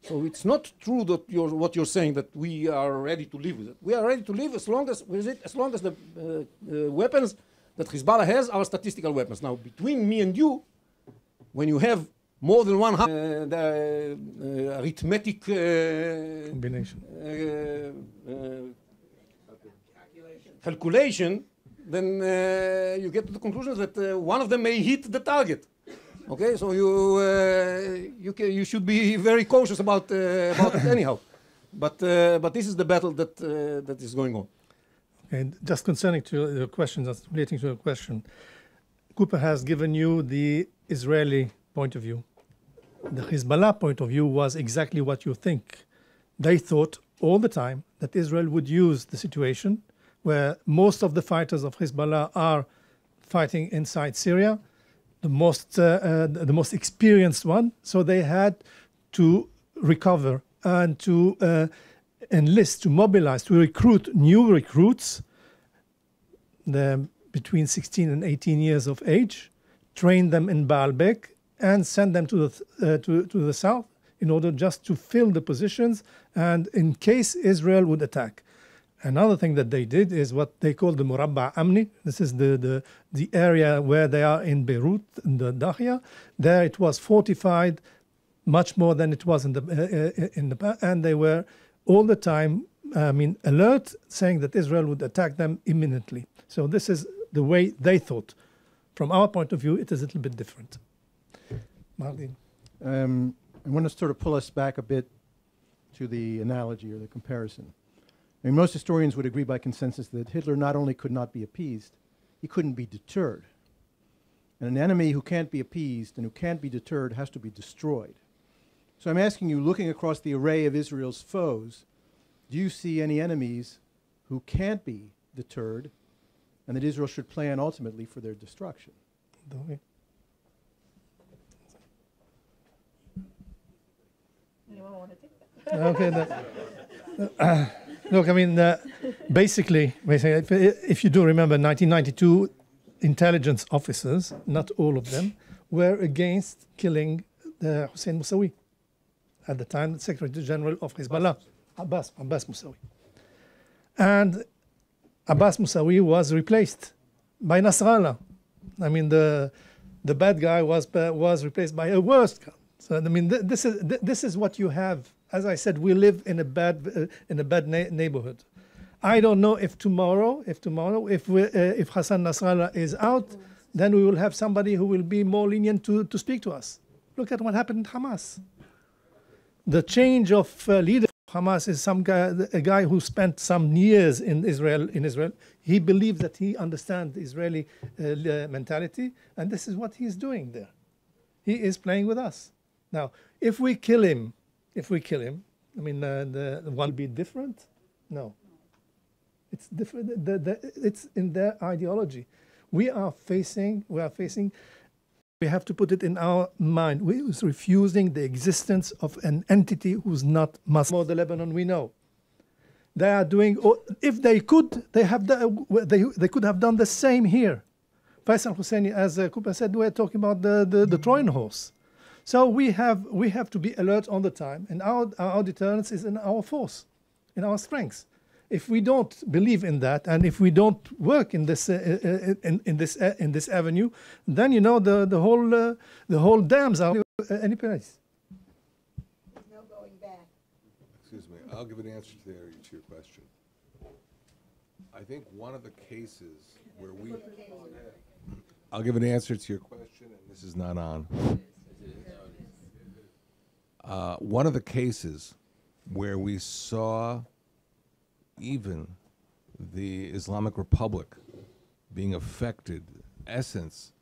So it's not true that what you're saying, that we are ready to live with it. We are ready to live as long as the weapons that Hezbollah has are statistical weapons. Now, between me and you, when you have more than 100 arithmetic Combination. Calculation, then you get to the conclusion that one of them may hit the target. Okay, so you should be very cautious about it anyhow. But this is the battle that is going on. And just concerning to your question, just relating to your question, Cooper has given you the Israeli point of view. The Hezbollah point of view was exactly what you think. They thought all the time that Israel would use the situation where most of the fighters of Hezbollah are fighting inside Syria, the most experienced one. So they had to recover and to enlist, to mobilize, to recruit new recruits between 16 and 18 years of age, train them in Baalbek, and send them to the south in order just to fill the positions and in case Israel would attack. Another thing that they did is what they call the Murabba Amni. This is the area where they are in Beirut, in the Dahia. There it was fortified much more than it was in the past, and they were all the time, alert, saying that Israel would attack them imminently. So this is the way they thought. From our point of view, it is a little bit different. Martin. I want to sort of pull us back a bit to the analogy or the comparison. I mean, most historians would agree by consensus that Hitler not only could not be appeased, he couldn't be deterred. And an enemy who can't be appeased and who can't be deterred has to be destroyed. So I'm asking you, looking across the array of Israel's foes, do you see any enemies who can't be deterred and that Israel should plan ultimately for their destruction? Anyone want to take that? Okay. Look, basically, if you do remember, 1992 intelligence officers, not all of them, were against killing Hussein Moussaoui, at the time the Secretary General of Hezbollah, Abbas Moussaoui. And Abbas Moussaoui was replaced by Nasrallah. The bad guy was replaced by a worse guy. So this is what you have. As I said, we live in a bad neighborhood. I don't know if tomorrow, if Hassan Nasrallah is out, then we will have somebody who will be more lenient to speak to us. Look at what happened in Hamas. The change of leader of Hamas is some guy, a guy who spent some years in Israel. He believes that he understands the Israeli mentality, and this is what he's doing there. He is playing with us. Now, if we kill him, I mean, the one will be different? No. It's different. It's in their ideology. We have to put it in our mind. We are refusing the existence of an entity who's not Muslim. Or the Lebanon, we know. They are doing, if they could, they could have done the same here. Faisal Husseini, as Cooper said, we're talking about the Trojan horse. So we have to be alert all the time, and our deterrence is in our force, in our strengths. If we don't believe in that, and if we don't work in this avenue, then the whole dams are any place. There's no going back. Excuse me, I'll give an answer to your question. I think one of the cases where I'll give an answer to your question, and this is not on. One of the cases where we saw even the Islamic Republic being affected, essence,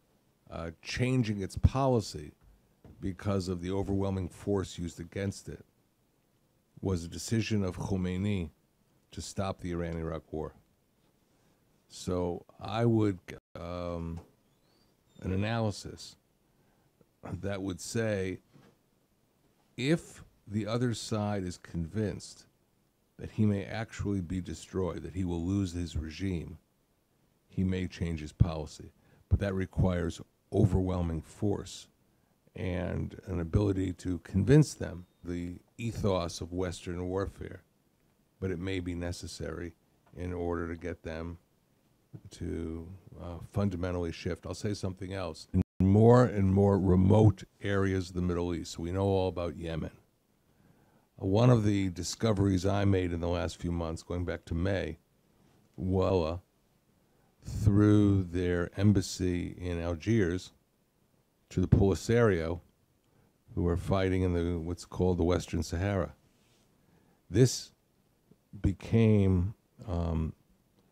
changing its policy because of the overwhelming force used against it, was a decision of Khomeini to stop the Iran-Iraq war. So I would an analysis that would say, if the other side is convinced that he may actually be destroyed, that he will lose his regime, he may change his policy. But that requires overwhelming force and an ability to convince them the ethos of Western warfare. But it may be necessary in order to get them to fundamentally shift. I'll say something else. In more and more remote areas of the Middle East, we know all about Yemen. One of the discoveries I made in the last few months, going back to May, was through their embassy in Algiers to the Polisario, who are fighting in what's called the Western Sahara. This became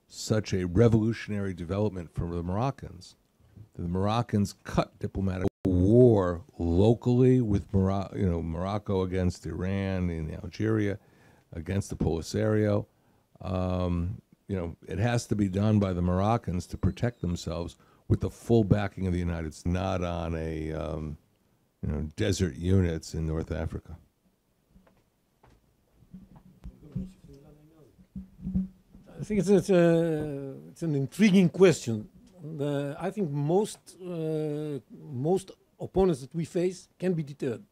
such a revolutionary development for the Moroccans. The Moroccans cut diplomatic war locally with Morocco against Iran, in Algeria, against the Polisario. It has to be done by the Moroccans to protect themselves with the full backing of the United States, not on a desert units in North Africa. I think it's an intriguing question. I think most opponents that we face can be deterred.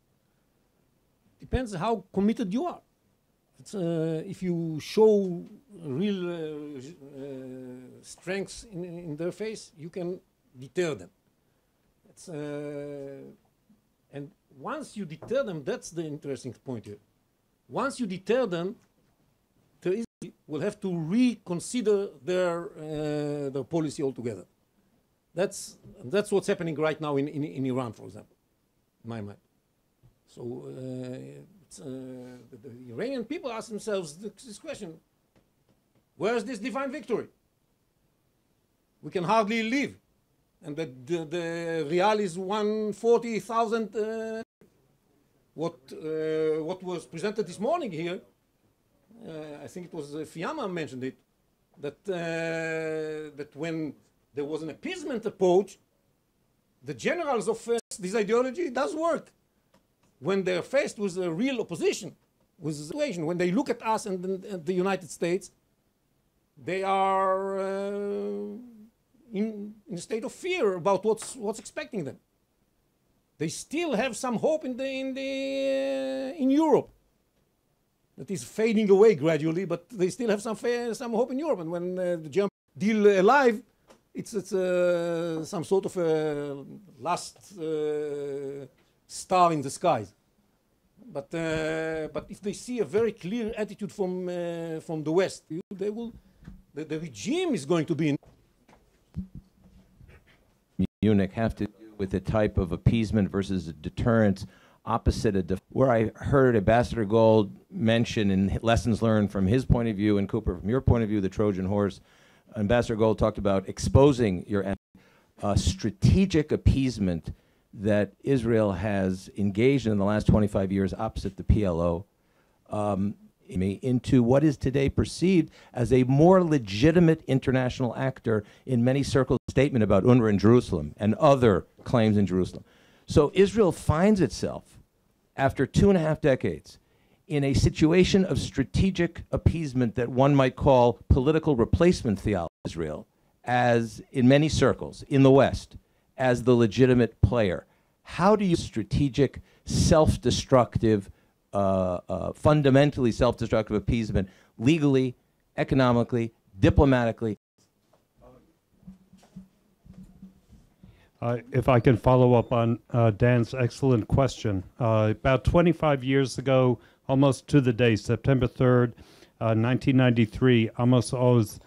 Depends how committed you are. If you show real strengths in their face, you can deter them. And once you deter them, that's the interesting point here. Once you deter them, they will have to reconsider their policy altogether. That's what's happening right now in Iran, for example, in my mind. So the Iranian people ask themselves this question: where is this divine victory? We can hardly live, and the real is 140,000. What was presented this morning here, I think it was Fiamma mentioned it, that when there was an appeasement approach, the generals of this ideology does work. When they're faced with a real opposition, with the situation, when they look at us and the United States, they are in a state of fear about what's expecting them. They still have some hope in Europe. That is fading away gradually, but they still have some hope in Europe. And when the German deal alive, it's some sort of a last star in the skies. But if they see a very clear attitude from the West, they will. The regime is going to be in Munich have to do with the type of appeasement versus deterrence opposite of where I heard Ambassador Gold mention in lessons learned from his point of view, and Cooper, from your point of view, the Trojan horse. Ambassador Gold talked about exposing your strategic appeasement that Israel has engaged in the last 25 years opposite the PLO, into what is today perceived as a more legitimate international actor in many circles. Statement about UNRWA in Jerusalem and other claims in Jerusalem. So Israel finds itself, after 2.5 decades, in a situation of strategic appeasement that one might call political replacement theology. Israel, as in many circles in the West, as the legitimate player. How do you strategic, self-destructive, fundamentally self-destructive appeasement legally, economically, diplomatically? If I can follow up on Dan's excellent question. About 25 years ago, almost to the day, September 3rd, 1993, Amos Oz,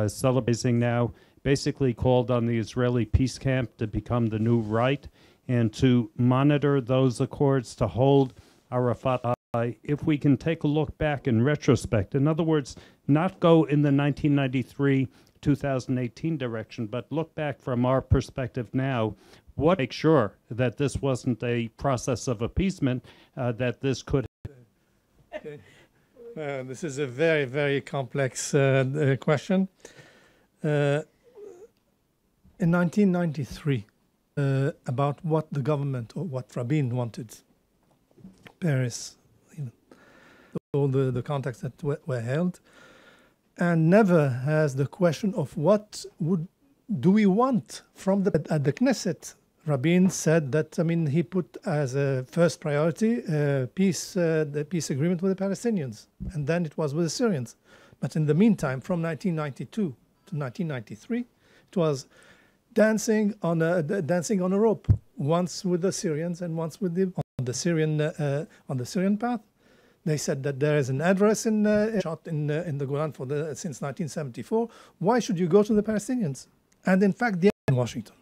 celebrating now, basically called on the Israeli peace camp to become the new right and to monitor those accords, to hold Arafat. If we can take a look back in retrospect, in other words, not go in the 1993 2018 direction, but look back from our perspective now, what make sure that this wasn't a process of appeasement, that this could. Okay. This is a very, very complex question. In 1993, about what the government or what Rabin wanted, Paris, all the contacts that were held, and never has the question of what do we want from at the Knesset. Rabin said that, he put as a first priority the peace agreement with the Palestinians, and then it was with the Syrians. But in the meantime, from 1992 to 1993, it was dancing on a rope, once with the Syrians and once with on the Syrian path. They said that there is an address in the Golan since 1974. Why should you go to the Palestinians? And in fact, in Washington,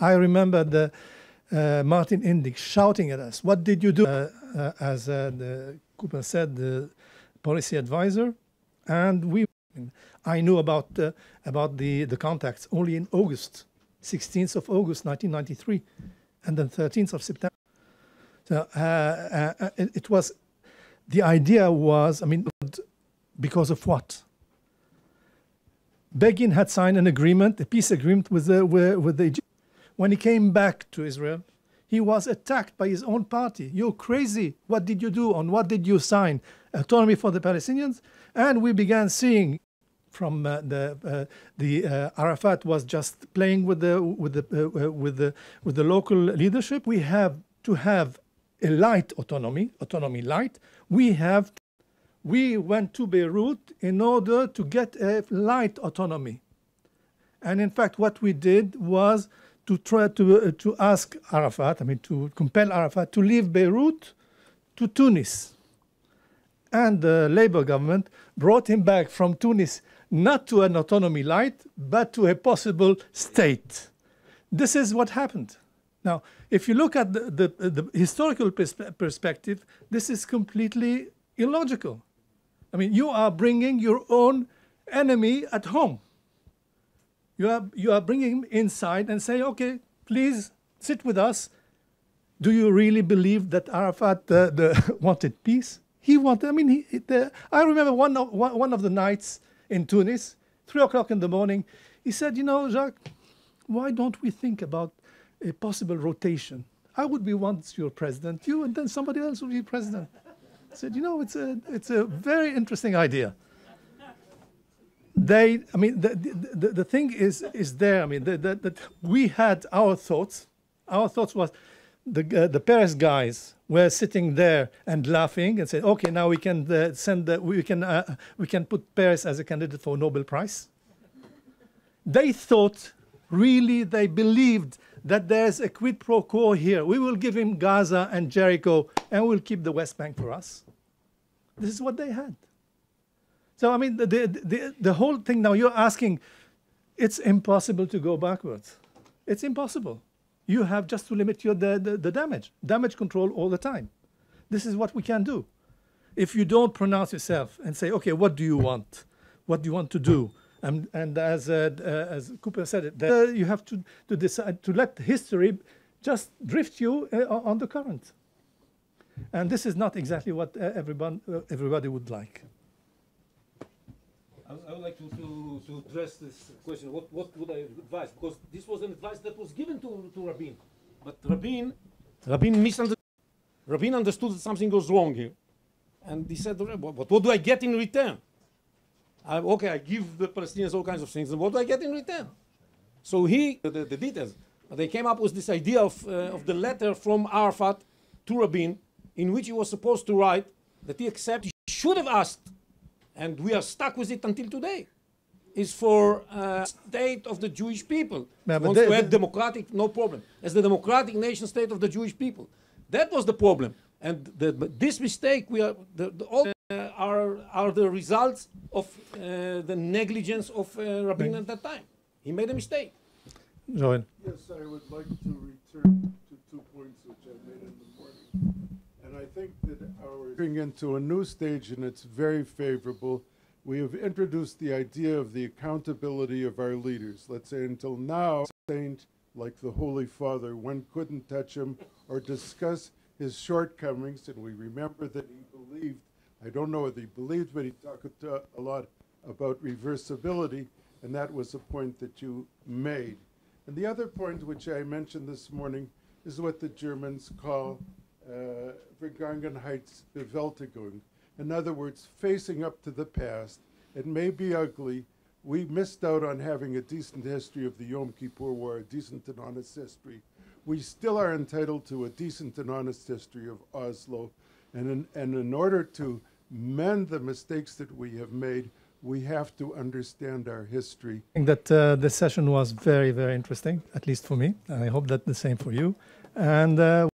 I remember Martin Indyk shouting at us, "What did you do?" As the Cooper said, the policy advisor, and I knew about the contacts only in August, 16th of August, 1993, and then 13th of September. So it was. The idea was, because of what? Begin had signed an agreement, a peace agreement with the Egyptians. When he came back to Israel, he was attacked by his own party. You're crazy. What did you do? On what did you sign? Autonomy for the Palestinians? And we began seeing from Arafat was just playing with the local leadership. We have to have a light autonomy light. We went to Beirut in order to get a light autonomy. And in fact, what we did was to try to ask Arafat, to compel Arafat to leave Beirut to Tunis. And the Labour government brought him back from Tunis, not to an autonomy light, but to a possible state. This is what happened. Now, if you look at the historical perspective, this is completely illogical. You are bringing your own enemy at home. You are bringing him inside and say, okay, please sit with us. Do you really believe that Arafat wanted peace? He wanted. I remember one of the nights in Tunis, 3 o'clock in the morning. He said, Jacques, why don't we think about a possible rotation? I would be once your president, you, and then somebody else will be president. I said, it's a very interesting idea. The thing is there. That we had our thoughts. Our thoughts was the Paris guys were sitting there and laughing and said, okay, now we can we can put Paris as a candidate for a Nobel Prize. They thought, really, they believed that there's a quid pro quo here. We will give him Gaza and Jericho, and we'll keep the West Bank for us. This is what they had. So, the whole thing now you're asking, it's impossible to go backwards. It's impossible. You have just to limit the damage control all the time. this is what we can do. If you don't pronounce yourself and say, okay, what do you want? What do you want to do? And as Cooper said it, you have to decide to let history just drift you on the current. And this is not exactly what everybody would like. I would like to address this question. What would I advise? Because this was an advice that was given to Rabin. But Rabin misunderstood. Rabin understood that something goes wrong here. And he said, but what do I get in return? Okay, I give the Palestinians all kinds of things, and what do I get in return? So the details, they came up with this idea of the letter from Arafat to Rabin, in which he was supposed to write that he should have asked, and we are stuck with it until today, is for state of the Jewish people. Yeah, wants to have democratic, no problem. As the democratic nation state of the Jewish people. That was the problem. And this mistake, all are the results of the negligence of Rabin at that time. He made a mistake. Joel. Yes, I would like to return to 2 points which I made in the morning. And I think that we're entering into a new stage, and it's very favorable. We have introduced the idea of the accountability of our leaders. Let's say until now, a saint like the Holy Father, one couldn't touch him or discuss his shortcomings, and we remember that he believed, I don't know whether he believed, but he talked a lot about reversibility, and that was a point that you made. And the other point which I mentioned this morning is what the Germans call Vergangenheitsbewältigung. In other words, facing up to the past. It may be ugly. We missed out on having a decent history of the Yom Kippur War, a decent and honest history. We still are entitled to a decent and honest history of Oslo. And in order to mend the mistakes that we have made, we have to understand our history. I think that this session was very, very interesting, at least for me. I hope that the same for you. And